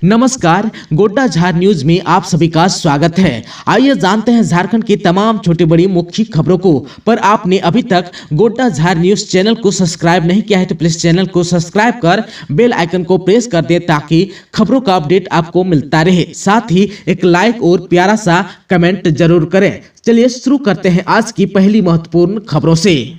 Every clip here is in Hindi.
नमस्कार, गोड्डा झार न्यूज में आप सभी का स्वागत है। आइए जानते हैं झारखंड की तमाम छोटी बड़ी मुख्य खबरों को। पर आपने अभी तक गोड्डा झार न्यूज चैनल को सब्सक्राइब नहीं किया है तो प्लीज चैनल को सब्सक्राइब कर बेल आइकन को प्रेस कर दे ताकि खबरों का अपडेट आपको मिलता रहे। साथ ही एक लाइक और प्यारा सा कमेंट जरूर करें। चलिए शुरू करते हैं आज की पहली महत्वपूर्ण खबरों से।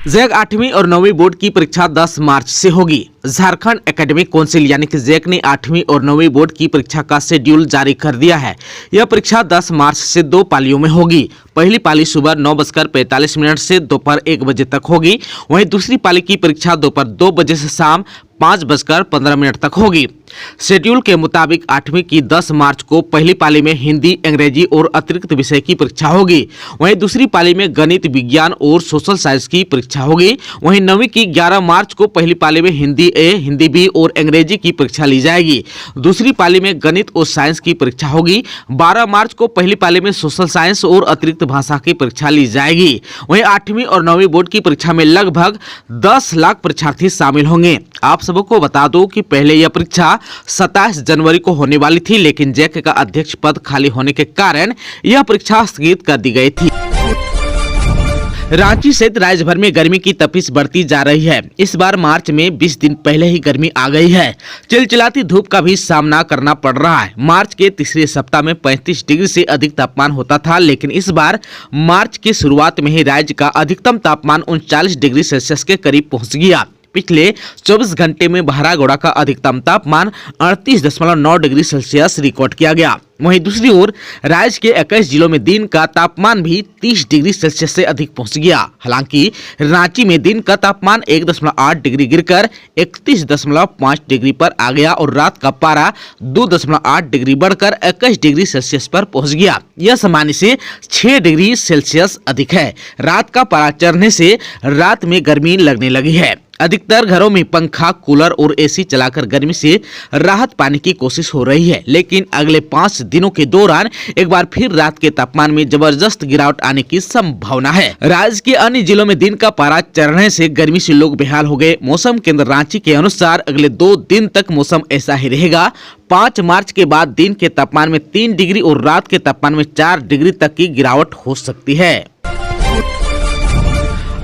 जैक 8वीं और 9वीं बोर्ड की परीक्षा 10 मार्च से होगी। झारखंड एकेडमिक काउंसिल यानी कि जैक ने 8वीं और 9वीं बोर्ड की परीक्षा का शेड्यूल जारी कर दिया है। यह परीक्षा 10 मार्च से 2 पालियों में होगी। पहली पाली सुबह 9:45 से दोपहर 1 बजे तक होगी। वहीं दूसरी पाली की परीक्षा दोपहर 2 बजे से शाम 5:15 तक होगी। शेड्यूल के मुताबिक 8वीं की 10 मार्च को पहली पाली में हिंदी, अंग्रेजी और अतिरिक्त विषय की परीक्षा होगी। वहीं दूसरी पाली में गणित, विज्ञान और सोशल साइंस की परीक्षा होगी। वहीं 9वीं की 11 मार्च को पहली पाली में हिंदी ए, हिंदी बी और अंग्रेजी की परीक्षा ली जाएगी। दूसरी पाली में गणित और साइंस की परीक्षा होगी। 12 मार्च को पहली पाली में सोशल साइंस और अतिरिक्त भाषा की परीक्षा ली जाएगी। वहीं 8वीं और 9वीं बोर्ड की परीक्षा में लगभग 10 लाख परीक्षार्थी शामिल होंगे। आप सबको बता दो कि पहले यह परीक्षा 27 जनवरी को होने वाली थी, लेकिन जैक का अध्यक्ष पद खाली होने के कारण यह परीक्षा स्थगित कर दी गई थी। रांची सहित राज्य भर में गर्मी की तपिश बढ़ती जा रही है। इस बार मार्च में 20 दिन पहले ही गर्मी आ गई है। चिलचिलाती धूप का भी सामना करना पड़ रहा है। मार्च के तीसरे सप्ताह में 35 डिग्री से अधिक तापमान होता था, लेकिन इस बार मार्च की शुरुआत में ही राज्य का अधिकतम तापमान 39 डिग्री सेल्सियस के करीब पहुंच गया। पिछले 24 घंटे में बहरागोड़ा का अधिकतम तापमान 38.9 डिग्री सेल्सियस रिकॉर्ड किया गया। वहीं दूसरी ओर राज्य के 21 जिलों में दिन का तापमान भी 30 डिग्री सेल्सियस से अधिक पहुंच गया। हालांकि रांची में दिन का तापमान 1.8 डिग्री गिरकर 31.5 डिग्री पर आ गया और रात का पारा 2.8 डिग्री बढ़कर 21 डिग्री सेल्सियस पर पहुंच गया। यह सामान्य से 6 डिग्री सेल्सियस अधिक है। रात का पारा चढ़ने से रात में गर्मी लगने लगी है। अधिकतर घरों में पंखा, कूलर और एसी चलाकर गर्मी से राहत पाने की कोशिश हो रही है, लेकिन अगले 5 दिनों के दौरान एक बार फिर रात के तापमान में जबरदस्त गिरावट आने की संभावना है। राज्य के अन्य जिलों में दिन का पारा चढ़ने से गर्मी से लोग बेहाल हो गए। मौसम केंद्र रांची के अनुसार अगले 2 दिन तक मौसम ऐसा ही रहेगा। 5 मार्च के बाद दिन के तापमान में 3 डिग्री और रात के तापमान में 4 डिग्री तक की गिरावट हो सकती है।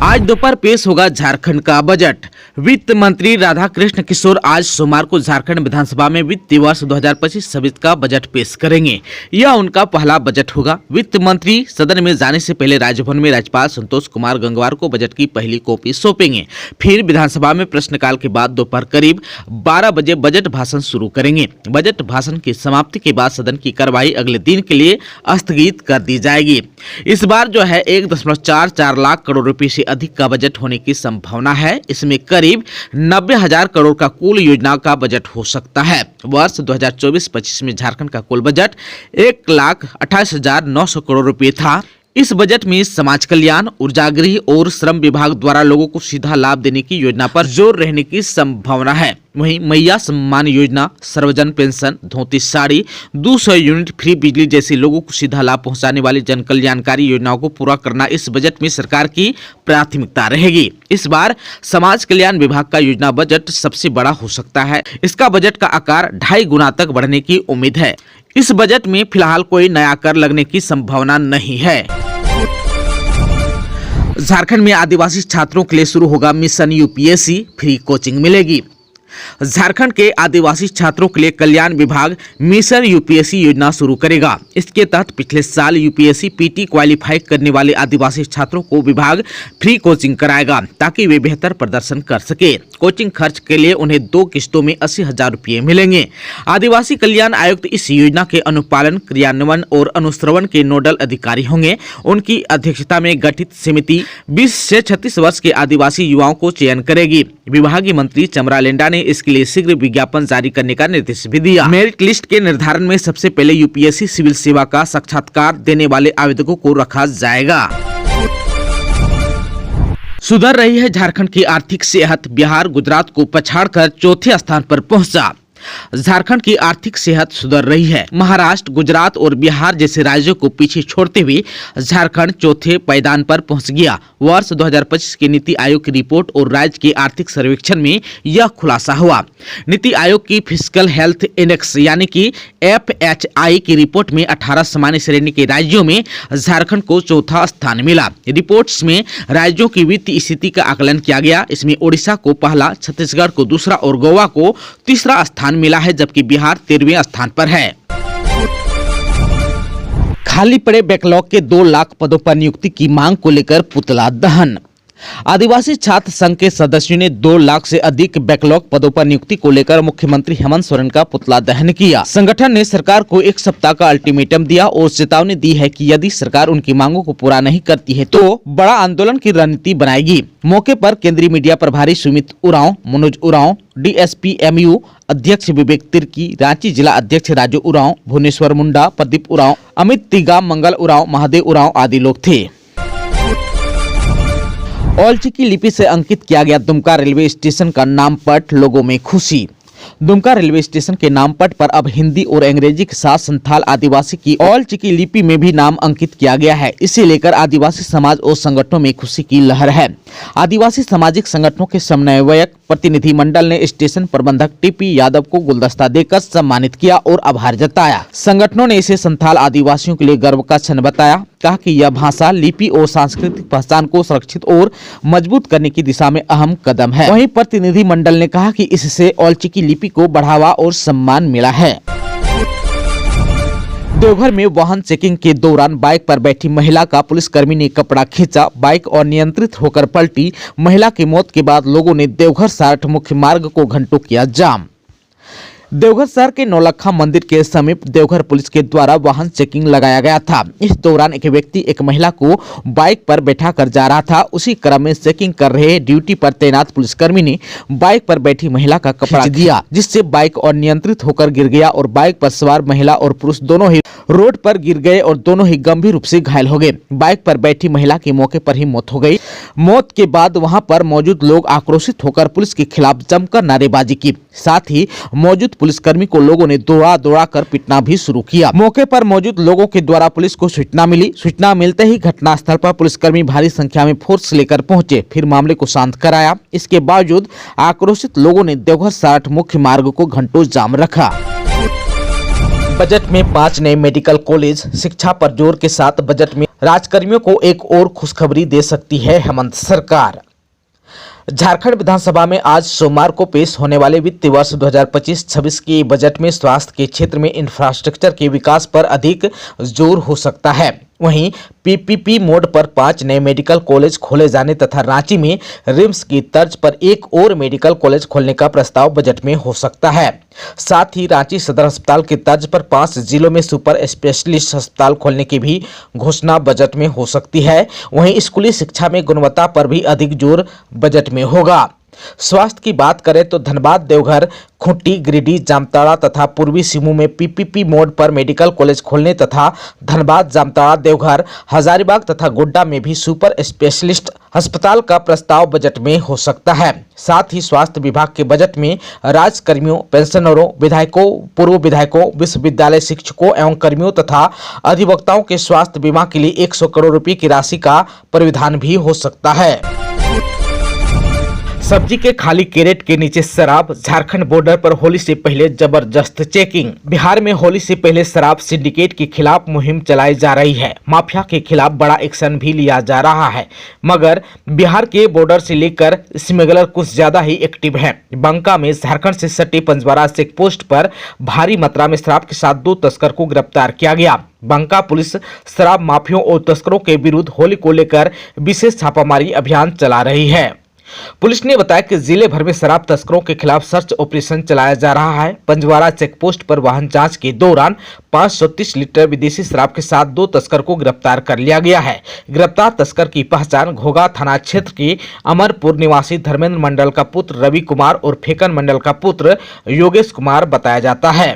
आज दोपहर पेश होगा झारखंड का बजट। वित्त मंत्री राधाकृष्ण किशोर आज सोमवार को झारखंड विधानसभा में वित्तीय वर्ष 2025-26 का बजट पेश करेंगे। यह उनका पहला बजट होगा। वित्त मंत्री सदन में जाने से पहले राजभवन में राज्यपाल संतोष कुमार गंगवार को बजट की पहली कॉपी सौंपेंगे। फिर विधानसभा में प्रश्नकाल के बाद दोपहर करीब 12 बजे बजट भाषण शुरू करेंगे। बजट भाषण की समाप्ति के बाद सदन की कार्यवाही अगले दिन के लिए स्थगित कर दी जाएगी। इस बार जो है 1.44 लाख करोड़ रुपए से अधिक का बजट होने की संभावना है। इसमें करीब 90,000 करोड़ का कुल योजना का बजट हो सकता है। वर्ष 2024-25 में झारखंड का कुल बजट 1,28,900 करोड़ रुपए था। इस बजट में समाज कल्याण, ऊर्जा गृह और श्रम विभाग द्वारा लोगों को सीधा लाभ देने की योजना पर जोर रहने की संभावना है। वहीं मैया सम्मान योजना, सर्वजन पेंशन, धोती साड़ी, 200 यूनिट फ्री बिजली जैसी लोगों को सीधा लाभ पहुंचाने वाली जन कल्याणकारी योजनाओं को पूरा करना इस बजट में सरकार की प्राथमिकता रहेगी। इस बार समाज कल्याण विभाग का योजना बजट सबसे बड़ा हो सकता है। इसका बजट का आकार 2.5 गुना तक बढ़ने की उम्मीद है। इस बजट में फिलहाल कोई नया कर लगने की संभावना नहीं है। झारखंड में आदिवासी छात्रों के लिए शुरू होगा मिशन यूपीएससी, फ्री कोचिंग मिलेगी। झारखंड के आदिवासी छात्रों के लिए कल्याण विभाग मिशन यूपीएससी योजना शुरू करेगा। इसके तहत पिछले साल यूपीएससी पीटी क्वालिफाई करने वाले आदिवासी छात्रों को विभाग फ्री कोचिंग कराएगा ताकि वे बेहतर प्रदर्शन कर सके। कोचिंग खर्च के लिए उन्हें 2 किस्तों में 80,000 रुपये मिलेंगे। आदिवासी कल्याण आयुक्त इस योजना के अनुपालन, क्रियान्वयन और अनुश्रवण के नोडल अधिकारी होंगे। उनकी अध्यक्षता में गठित समिति 20 से 36 वर्ष के आदिवासी युवाओं को चयन करेगी। विभागीय मंत्री चमरा लेंडा ने इसके लिए शीघ्र विज्ञापन जारी करने का निर्देश भी दिया। मेरिट लिस्ट के निर्धारण में सबसे पहले यूपीएससी सिविल सेवा का साक्षात्कार देने वाले आवेदकों को रखा जाएगा। सुधर रही है झारखंड की आर्थिक सेहत। बिहार गुजरात को पछाड़कर चौथे स्थान पर पहुंचा। झारखंड की आर्थिक सेहत सुधर रही है। महाराष्ट्र, गुजरात और बिहार जैसे राज्यों को पीछे छोड़ते हुए झारखंड चौथे पायदान पर पहुंच गया। वर्ष 2025 की नीति आयोग की रिपोर्ट और राज्य के आर्थिक सर्वेक्षण में यह खुलासा हुआ। नीति आयोग की फिस्कल हेल्थ इंडेक्स यानी कि FHI की रिपोर्ट में 18 सामान्य श्रेणी के राज्यों में झारखंड को चौथा स्थान मिला। रिपोर्ट्स में राज्यों की वित्तीय स्थिति का आकलन किया गया। इसमें ओडिशा को पहला, छत्तीसगढ़ को दूसरा और गोवा को तीसरा स्थान मिला है, जबकि बिहार 13वें स्थान पर है। खाली पड़े बैकलॉग के 2 लाख पदों पर नियुक्ति की मांग को लेकर पुतला दहन। आदिवासी छात्र संघ के सदस्यों ने 2 लाख से अधिक बैकलॉग पदों पर नियुक्ति को लेकर मुख्यमंत्री हेमंत सोरेन का पुतला दहन किया। संगठन ने सरकार को 1 सप्ताह का अल्टीमेटम दिया और चेतावनी दी है कि यदि सरकार उनकी मांगों को पूरा नहीं करती है तो बड़ा आंदोलन की रणनीति बनाएगी। मौके पर केंद्रीय मीडिया प्रभारी सुमित उरांव, मनोज उरांव, DSP-MU अध्यक्ष विवेक तिर्की, रांची जिला अध्यक्ष राजू उरांव, भुवनेश्वर मुंडा, प्रदीप उरांव, अमित तिगा, मंगल उरांव, महादेव उरांव आदि लोग थे। औलचिकी लिपि से अंकित किया गया दुमका रेलवे स्टेशन का नामपट, लोगों में खुशी। दुमका रेलवे स्टेशन के नामपट पर अब हिंदी और अंग्रेजी के साथ संथाल आदिवासी की औलचिकी लिपि में भी नाम अंकित किया गया है। इसे लेकर आदिवासी समाज और संगठनों में खुशी की लहर है। आदिवासी सामाजिक संगठनों के समन्वयक प्रतिनिधि मंडल ने स्टेशन प्रबंधक TP यादव को गुलदस्ता देकर सम्मानित किया और आभार जताया। संगठनों ने इसे संथाल आदिवासियों के लिए गर्व का क्षण बताया। कहा कि यह भाषा, लिपि और सांस्कृतिक पहचान को सुरक्षित और मजबूत करने की दिशा में अहम कदम है। वहीं प्रतिनिधि मंडल ने कहा कि इससे औलचिकी लिपि को बढ़ावा और सम्मान मिला है। देवघर में वाहन चेकिंग के दौरान बाइक पर बैठी महिला का पुलिसकर्मी ने कपड़ा खींचा। बाइक अनियंत्रित होकर पलटी। महिला की मौत के बाद लोगों ने देवघर सारठ मुख्य मार्ग को घंटों किया जाम। देवघर शहर के नौलखा मंदिर के समीप देवघर पुलिस के द्वारा वाहन चेकिंग लगाया गया था। इस दौरान एक व्यक्ति एक महिला को बाइक पर बैठा कर जा रहा था। उसी क्रम में चेकिंग कर रहे ड्यूटी पर तैनात पुलिसकर्मी ने बाइक पर बैठी महिला का कपड़ा दिया, जिससे बाइक अनियंत्रित होकर गिर गया और बाइक पर सवार महिला और पुरुष दोनों ही रोड पर गिर गए और दोनों ही गंभीर रूप से घायल हो गए। बाइक पर बैठी महिला की मौके पर ही मौत हो गई। मौत के बाद वहां पर मौजूद लोग आक्रोशित होकर पुलिस के खिलाफ जमकर नारेबाजी की। साथ ही मौजूद पुलिसकर्मी को लोगों ने दौड़ा कर पीटना भी शुरू किया। मौके पर मौजूद लोगों के द्वारा पुलिस को सूचना मिली। सूचना मिलते ही घटनास्थल पर पुलिसकर्मी भारी संख्या में फोर्स लेकर पहुंचे, फिर मामले को शांत कराया। इसके बावजूद आक्रोशित लोगों ने देवघर सारठ मुख्य मार्ग को घंटों जाम रखा। बजट में 5 नए मेडिकल कॉलेज, शिक्षा पर जोर के साथ बजट में राजकर्मियों को एक और खुशखबरी दे सकती है हेमंत सरकार। झारखंड विधानसभा में आज सोमवार को पेश होने वाले वित्तीय वर्ष 2025-26 के बजट में स्वास्थ्य के क्षेत्र में इंफ्रास्ट्रक्चर के विकास पर अधिक जोर हो सकता है। वहीं PPP मोड पर 5 नए मेडिकल कॉलेज खोले जाने तथा रांची में रिम्स की तर्ज पर एक और मेडिकल कॉलेज खोलने का प्रस्ताव बजट में हो सकता है। साथ ही रांची सदर अस्पताल की तर्ज पर 5 जिलों में सुपर स्पेशलिस्ट अस्पताल खोलने की भी घोषणा बजट में हो सकती है। वहीं स्कूली शिक्षा में गुणवत्ता पर भी अधिक जोर बजट में होगा। स्वास्थ्य की बात करें तो धनबाद, देवघर, खूंटी, गिरिडीह, जामताड़ा तथा पूर्वी सिंहभूम में PPP मोड पर मेडिकल कॉलेज खोलने तथा धनबाद, जामताड़ा, देवघर, हजारीबाग तथा गोड्डा में भी सुपर स्पेशलिस्ट अस्पताल का प्रस्ताव बजट में हो सकता है। साथ ही स्वास्थ्य विभाग के बजट में राज्यकर्मियों, पेंशनरों, विधायकों, पूर्व विधायकों, विश्वविद्यालय शिक्षकों एवं कर्मियों तथा अधिवक्ताओं के स्वास्थ्य बीमा के लिए 100 करोड़ रुपए की राशि का प्रावधान भी हो सकता है। सब्जी के खाली कैरेट के नीचे शराब, झारखंड बॉर्डर पर होली से पहले जबरदस्त चेकिंग। बिहार में होली से पहले शराब सिंडिकेट के खिलाफ मुहिम चलाई जा रही है। माफिया के खिलाफ बड़ा एक्शन भी लिया जा रहा है, मगर बिहार के बॉर्डर से लेकर स्मगलर कुछ ज्यादा ही एक्टिव है। बंका में झारखंड से सटे पंजवारा चेक पोस्ट पर भारी मात्रा में शराब के साथ 2 तस्कर को गिरफ्तार किया गया। बंका पुलिस शराब माफियों और तस्करों के विरुद्ध होली को लेकर विशेष छापामारी अभियान चला रही है। पुलिस ने बताया कि जिले भर में शराब तस्करों के खिलाफ सर्च ऑपरेशन चलाया जा रहा है। पंजवारा चेक पोस्ट पर वाहन जांच के दौरान 530 लीटर विदेशी शराब के साथ 2 तस्कर को गिरफ्तार कर लिया गया है। गिरफ्तार तस्कर की पहचान घोघा थाना क्षेत्र के अमरपुर निवासी धर्मेंद्र मंडल का पुत्र रवि कुमार और फेकन मंडल का पुत्र योगेश कुमार बताया जाता है।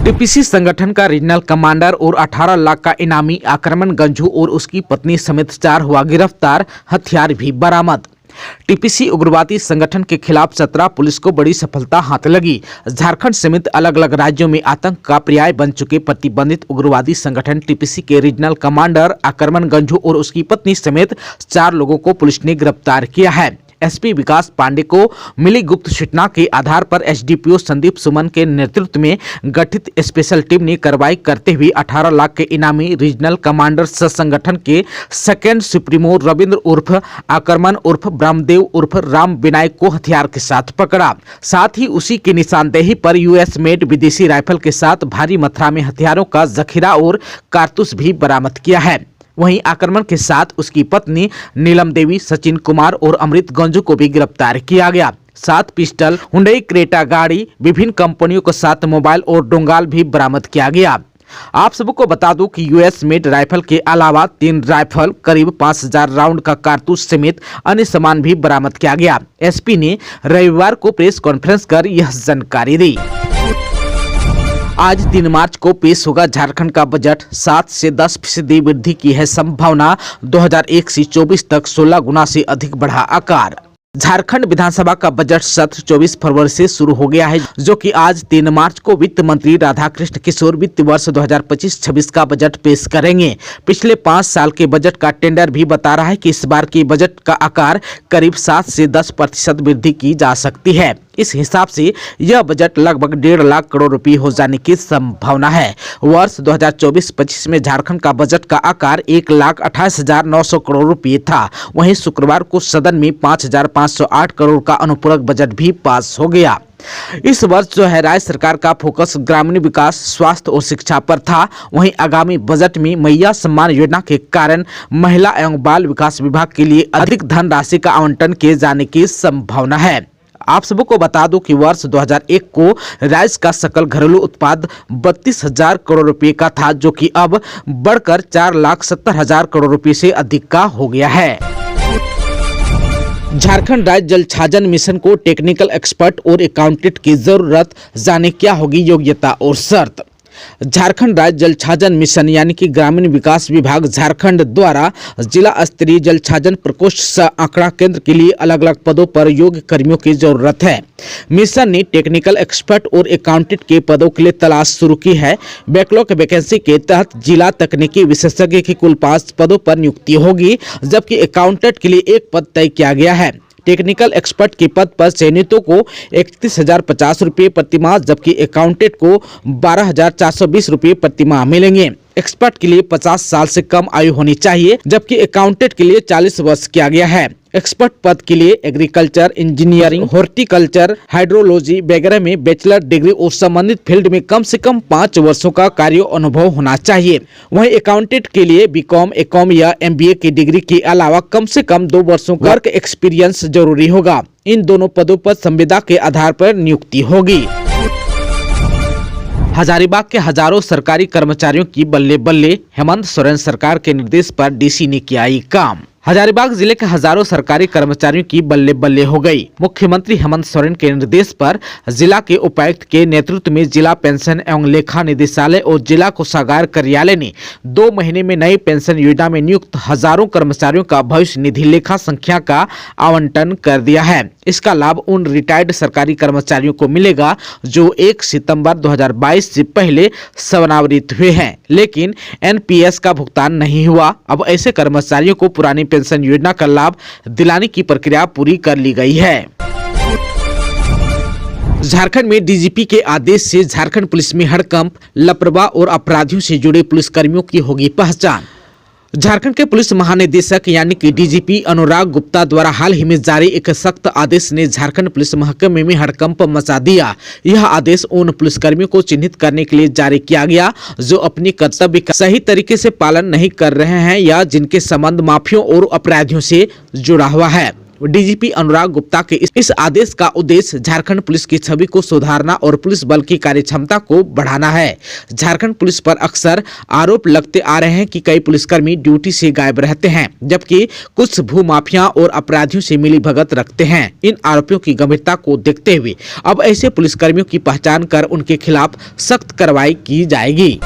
टीपीसी संगठन का रीजनल कमांडर और 18 लाख का इनामी आक्रमण गंजू और उसकी पत्नी समेत 4 हुआ गिरफ्तार, हथियार भी बरामद। टीपीसी उग्रवादी संगठन के खिलाफ चतरा पुलिस को बड़ी सफलता हाथ लगी। झारखंड समेत अलग अलग राज्यों में आतंक का पर्याय बन चुके प्रतिबंधित उग्रवादी संगठन टीपीसी के रीजनल कमांडर आक्रमण गंझू और उसकी पत्नी समेत 4 लोगों को पुलिस ने गिरफ्तार किया है। एसपी विकास पांडे को मिली गुप्त सूचना के आधार पर एसडीपीओ संदीप सुमन के नेतृत्व में गठित स्पेशल टीम ने कार्रवाई करते हुए 18 लाख के इनामी रीजनल कमांडर संगठन के सेकेंड सुप्रीमो रविंद्र उर्फ आक्रमण उर्फ ब्रह्मदेव उर्फ राम विनायक को हथियार के साथ पकड़ा। साथ ही उसी की निशानदेही पर यूएस मेड विदेशी राइफल के साथ भारी मात्रा में हथियारों का जखीरा और कारतूस भी बरामद किया है। वहीं आक्रमण के साथ उसकी पत्नी नीलम देवी, सचिन कुमार और अमृत गंजू को भी गिरफ्तार किया गया। 7 पिस्टल, हुंडई क्रेटा गाड़ी, विभिन्न कंपनियों के साथ मोबाइल और डोंगाल भी बरामद किया गया। आप सबको बता दूं कि यूएस मेड राइफल के अलावा 3 राइफल, करीब 5000 राउंड का कारतूस समेत अन्य सामान भी बरामद किया गया। एसपी ने रविवार को प्रेस कॉन्फ्रेंस कर यह जानकारी दी। आज 3 मार्च को पेश होगा झारखंड का बजट। 7 से 10% वृद्धि की है संभावना। 2001 से 24 तक 16 गुना से अधिक बढ़ा आकार। झारखंड विधानसभा का बजट सत्र 24 फरवरी से शुरू हो गया है, जो कि आज 3 मार्च को वित्त मंत्री राधाकृष्ण किशोर वित्त वर्ष 2025-26 का बजट पेश करेंगे। पिछले 5 साल के बजट का टेंडर भी बता रहा है कि इस बार के बजट का आकार करीब 7 से 10% वृद्धि की जा सकती है। इस हिसाब से यह बजट लगभग 1.5 लाख करोड़ रुपए हो जाने की संभावना है। वर्ष 2024-25 में झारखंड का बजट का आकार 1,28,900 करोड़ रुपए था। वहीं शुक्रवार को सदन में 5,508 करोड़ का अनुपूरक बजट भी पास हो गया। इस वर्ष जो है राज्य सरकार का फोकस ग्रामीण विकास, स्वास्थ्य और शिक्षा पर था। वहीं आगामी बजट में मैया सम्मान योजना के कारण महिला एवं बाल विकास विभाग के लिए अधिक धनराशि का आवंटन किए जाने की संभावना है। आप सबको बता दूं कि वर्ष 2001 को राज्य का सकल घरेलू उत्पाद 32,000 करोड़ रुपए का था, जो कि अब बढ़कर 4,70,000 करोड़ रुपए से अधिक का हो गया है। झारखंड राज्य जल छाजन मिशन को टेक्निकल एक्सपर्ट और अकाउंटेंट की जरूरत, जाने क्या होगी योग्यता और शर्त। झारखंड राज्य जल छाजन मिशन यानी कि ग्रामीण विकास विभाग झारखंड द्वारा जिला स्तरीय जल छाजन प्रकोष्ठ सह आंकड़ा केंद्र के लिए अलग अलग पदों पर योग्य कर्मियों की जरूरत है। मिशन ने टेक्निकल एक्सपर्ट और अकाउंटेंट के पदों के लिए तलाश शुरू की है। बैकलॉग वैकेंसी के तहत जिला तकनीकी विशेषज्ञ की कुल 5 पदों पर नियुक्ति होगी, जबकि अकाउंटेंट के लिए 1 पद तय किया गया है। टेक्निकल एक्सपर्ट के पद पर चयनितों को 31,050 रुपये प्रतिमाह, जबकि अकाउंटेंट को 12,420 रुपये प्रतिमाह मिलेंगे। एक्सपर्ट के लिए 50 साल से कम आयु होनी चाहिए, जबकि अकाउंटेंट के लिए 40 वर्ष किया गया है। एक्सपर्ट पद के लिए एग्रीकल्चर, इंजीनियरिंग, हॉर्टिकल्चर, हाइड्रोलॉजी वगैरह में बैचलर डिग्री और संबंधित फील्ड में कम से कम 5 वर्षों का कार्य अनुभव होना चाहिए। वहीं अकाउंटेंट के लिए बीकॉम, एकॉम या एमबीए की डिग्री के अलावा कम से कम 2 वर्षों का वर्क एक्सपीरियंस जरूरी होगा। इन दोनों पदों पर संविदा के आधार पर नियुक्ति होगी। हजारीबाग के हजारों सरकारी कर्मचारियों की बल्ले बल्ले, हेमंत सोरेन सरकार के निर्देश पर डीसी ने किया ये काम। हजारीबाग जिले के हजारों सरकारी कर्मचारियों की बल्ले बल्ले हो गई। मुख्यमंत्री हेमंत सोरेन के निर्देश पर जिला के उपायुक्त के नेतृत्व में जिला पेंशन एवं लेखा निदेशालय और जिला कोषागार कार्यालय ने 2 महीने में नई पेंशन योजना में नियुक्त हजारों कर्मचारियों का भविष्य निधि लेखा संख्या का आवंटन कर दिया है। इसका लाभ उन रिटायर्ड सरकारी कर्मचारियों को मिलेगा जो 1 सितंबर 2022 से पहले सेवानिवृत्त हुए हैं, लेकिन एनपीएस का भुगतान नहीं हुआ। अब ऐसे कर्मचारियों को पुरानी पेंशन योजना का लाभ दिलाने की प्रक्रिया पूरी कर ली गई है। झारखंड में डीजीपी के आदेश से झारखंड पुलिस में हड़कंप, लापरवाह और अपराधियों से जुड़े पुलिसकर्मियों की होगी पहचान। झारखंड के पुलिस महानिदेशक यानी कि डीजीपी अनुराग गुप्ता द्वारा हाल ही में जारी एक सख्त आदेश ने झारखंड पुलिस महकमे में हड़कंप मचा दिया। यह आदेश उन पुलिसकर्मियों को चिन्हित करने के लिए जारी किया गया जो अपनी कर्तव्य का सही तरीके से पालन नहीं कर रहे हैं या जिनके संबंध माफियों और अपराधियों से जुड़ा हुआ है। डीजीपी अनुराग गुप्ता के इस आदेश का उद्देश्य झारखंड पुलिस की छवि को सुधारना और पुलिस बल की कार्यक्षमता को बढ़ाना है। झारखंड पुलिस पर अक्सर आरोप लगते आ रहे हैं कि कई पुलिसकर्मी ड्यूटी से गायब रहते हैं, जबकि कुछ भूमाफिया और अपराधियों से मिलीभगत रखते हैं। इन आरोपों की गंभीरता को देखते हुए अब ऐसे पुलिसकर्मियों की पहचान कर उनके खिलाफ सख्त कार्रवाई की जाएगी।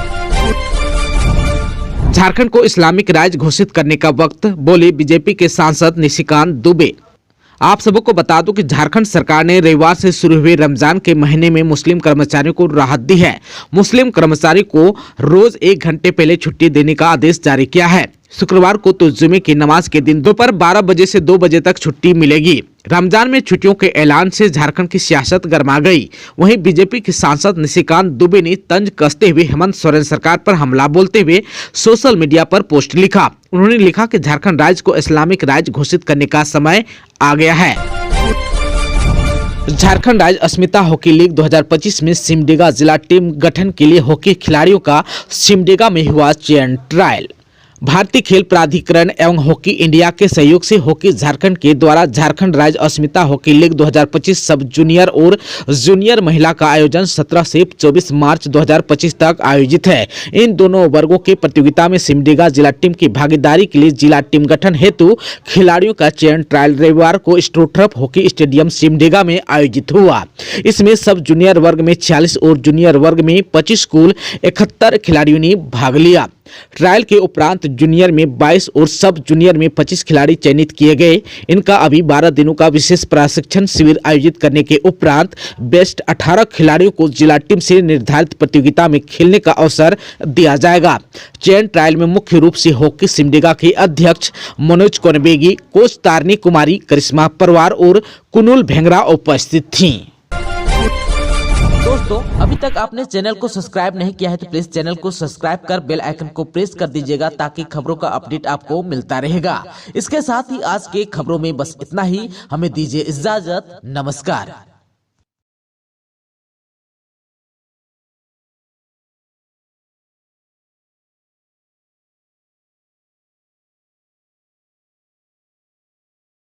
झारखंड को इस्लामिक राज्य घोषित करने का वक्त, बोले बीजेपी के सांसद निशिकांत दुबे। आप सबको बता दूं कि झारखंड सरकार ने रविवार से शुरू हुए रमजान के महीने में मुस्लिम कर्मचारियों को राहत दी है। मुस्लिम कर्मचारी को रोज 1 घंटे पहले छुट्टी देने का आदेश जारी किया है। शुक्रवार को तो जुमे की नमाज के दिन दोपहर 12 बजे से 2 बजे तक छुट्टी मिलेगी। रमजान में छुट्टियों के ऐलान से झारखंड की सियासत गर्मा गई। वहीं बीजेपी के सांसद निशिकांत दुबे ने तंज कसते हुए हेमंत सोरेन सरकार पर हमला बोलते हुए सोशल मीडिया पर पोस्ट लिखा। उन्होंने लिखा कि झारखंड राज्य को इस्लामिक राज्य घोषित करने का समय आ गया है। झारखंड राज्य अस्मिता हॉकी लीग 2025 में सिमडेगा जिला टीम गठन के लिए हॉकी खिलाड़ियों का सिमडेगा में हुआ चयन ट्रायल। भारतीय खेल प्राधिकरण एवं हॉकी इंडिया के सहयोग से हॉकी झारखंड के द्वारा झारखंड राज्य अस्मिता हॉकी लीग 2025 सब जूनियर और जूनियर महिला का आयोजन 17 से 24 मार्च 2025 तक आयोजित है। इन दोनों वर्गों के प्रतियोगिता में सिमडेगा जिला टीम की भागीदारी के लिए जिला टीम गठन हेतु खिलाड़ियों का चयन ट्रायल रविवार को स्ट्रोट्रप हॉकी स्टेडियम सिमडेगा में आयोजित हुआ। इसमें सब जूनियर वर्ग में 46 और जूनियर वर्ग में 25 कुल 71 खिलाड़ियों ने भाग लिया। ट्रायल के उपरांत जूनियर में 22 और सब जूनियर में 25 खिलाड़ी चयनित किए गए। इनका अभी 12 दिनों का विशेष प्रशिक्षण शिविर आयोजित करने के उपरांत बेस्ट 18 खिलाड़ियों को जिला टीम से निर्धारित प्रतियोगिता में खेलने का अवसर दिया जाएगा। चयन ट्रायल में मुख्य रूप से हॉकी सिमडेगा के अध्यक्ष मनोज कोनबेगी, कोच तारनी कुमारी, करिश्मा परवार और कुनुल भेंगरा उपस्थित थीं। दोस्तों, अभी तक आपने चैनल को सब्सक्राइब नहीं किया है तो प्लीज चैनल को सब्सक्राइब कर बेल आइकन को प्रेस कर दीजिएगा ताकि खबरों का अपडेट आपको मिलता रहेगा। इसके साथ ही आज के खबरों में बस इतना ही। हमें दीजिए इजाजत। नमस्कार।